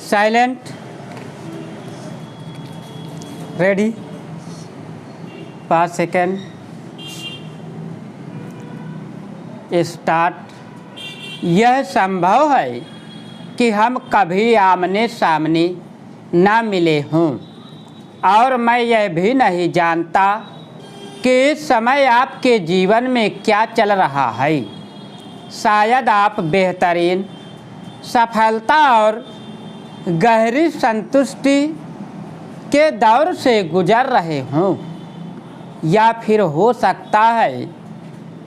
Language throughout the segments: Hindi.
Silent, ready, 5 second, start. यह संभव है कि हम कभी आमने सामने ना मिले हों, और मैं यह भी नहीं जानता कि इस समय आपके जीवन में क्या चल रहा है। शायद आप बेहतरीन सफलता और गहरी संतुष्टि के दौर से गुजर रहे हों, या फिर हो सकता है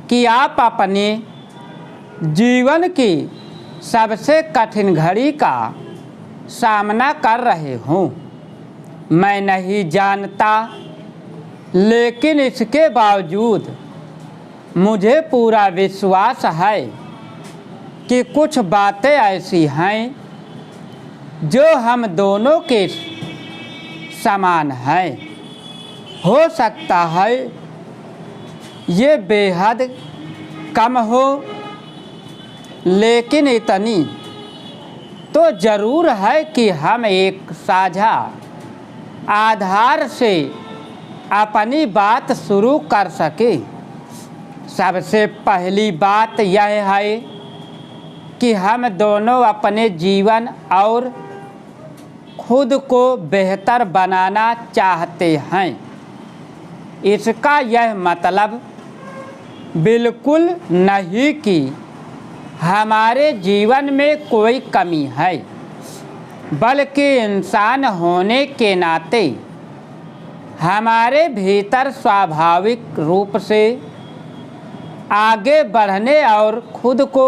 कि आप अपने जीवन की सबसे कठिन घड़ी का सामना कर रहे हों। मैं नहीं जानता, लेकिन इसके बावजूद मुझे पूरा विश्वास है कि कुछ बातें ऐसी हैं जो हम दोनों के समान हैं। हो सकता है ये बेहद कम हो, लेकिन इतनी तो ज़रूर है कि हम एक साझा आधार से अपनी बात शुरू कर सके। सबसे पहली बात यह है कि हम दोनों अपने जीवन और खुद को बेहतर बनाना चाहते हैं। इसका यह मतलब बिल्कुल नहीं कि हमारे जीवन में कोई कमी है, बल्कि इंसान होने के नाते हमारे भीतर स्वाभाविक रूप से आगे बढ़ने और खुद को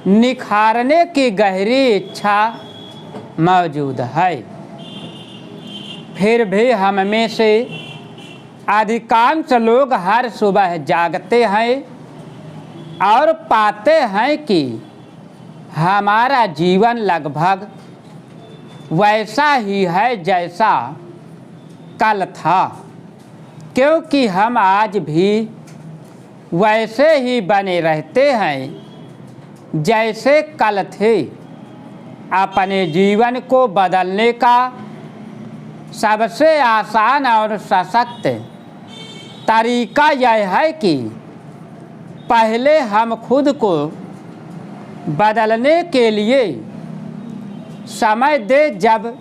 निखारने की गहरी इच्छा मौजूद है। फिर भी हम में से अधिकांश लोग हर सुबह जागते हैं और पाते हैं कि हमारा जीवन लगभग वैसा ही है जैसा कल था, क्योंकि हम आज भी वैसे ही बने रहते हैं जैसे कल थे। अपने जीवन को बदलने का सबसे आसान और सशक्त तरीका यह है कि पहले हम खुद को बदलने के लिए समय दें। जब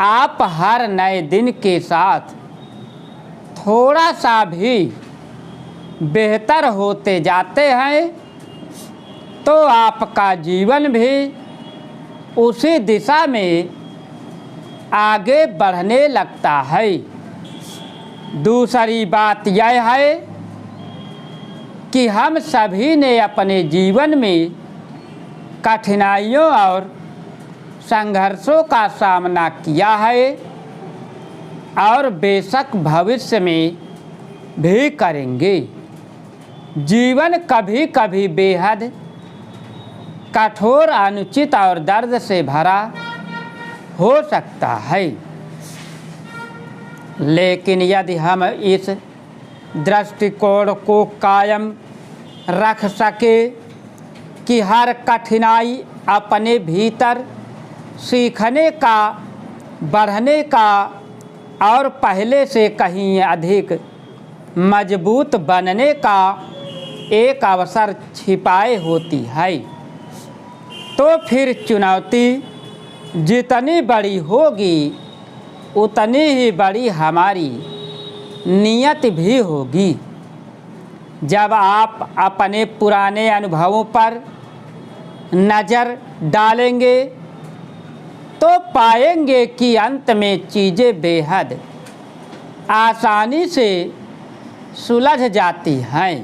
आप हर नए दिन के साथ थोड़ा सा भी बेहतर होते जाते हैं, तो आपका जीवन भी उसी दिशा में आगे बढ़ने लगता है। दूसरी बात यह है कि हम सभी ने अपने जीवन में कठिनाइयों और संघर्षों का सामना किया है, और बेशक भविष्य में भी करेंगे। जीवन कभी कभी बेहद कठोर, अनुचित और दर्द से भरा हो सकता है, लेकिन यदि हम इस दृष्टिकोण को कायम रख सके कि हर कठिनाई अपने भीतर सीखने का, बढ़ने का और पहले से कहीं अधिक मजबूत बनने का एक अवसर छिपाए होती है, तो फिर चुनौती जितनी बड़ी होगी उतनी ही बड़ी हमारी नियत भी होगी। जब आप अपने पुराने अनुभवों पर नज़र डालेंगे तो पाएंगे कि अंत में चीज़ें बेहद आसानी से सुलझ जाती हैं।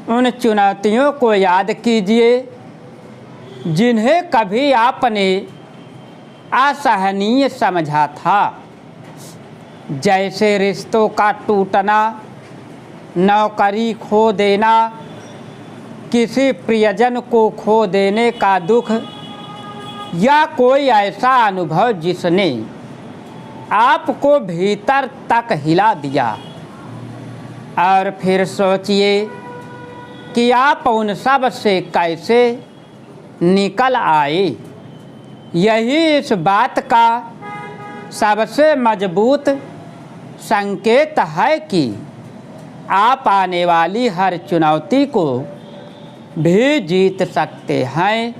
उन चुनौतियों को याद कीजिए जिन्हें कभी आपने असहनीय समझा था, जैसे रिश्तों का टूटना, नौकरी खो देना, किसी प्रियजन को खो देने का दुख, या कोई ऐसा अनुभव जिसने आपको भीतर तक हिला दिया। और फिर सोचिए कि आप उन सब से कैसे निकल आए। यही इस बात का सबसे मजबूत संकेत है कि आप आने वाली हर चुनौती को भी जीत सकते हैं।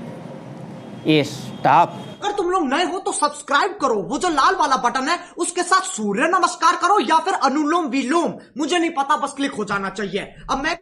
स्टॉप। अगर तुम लोग नए हो तो सब्सक्राइब करो, वो जो लाल वाला बटन है उसके साथ सूर्य नमस्कार करो या फिर अनुलोम विलोम, मुझे नहीं पता, बस क्लिक हो जाना चाहिए। अब मैं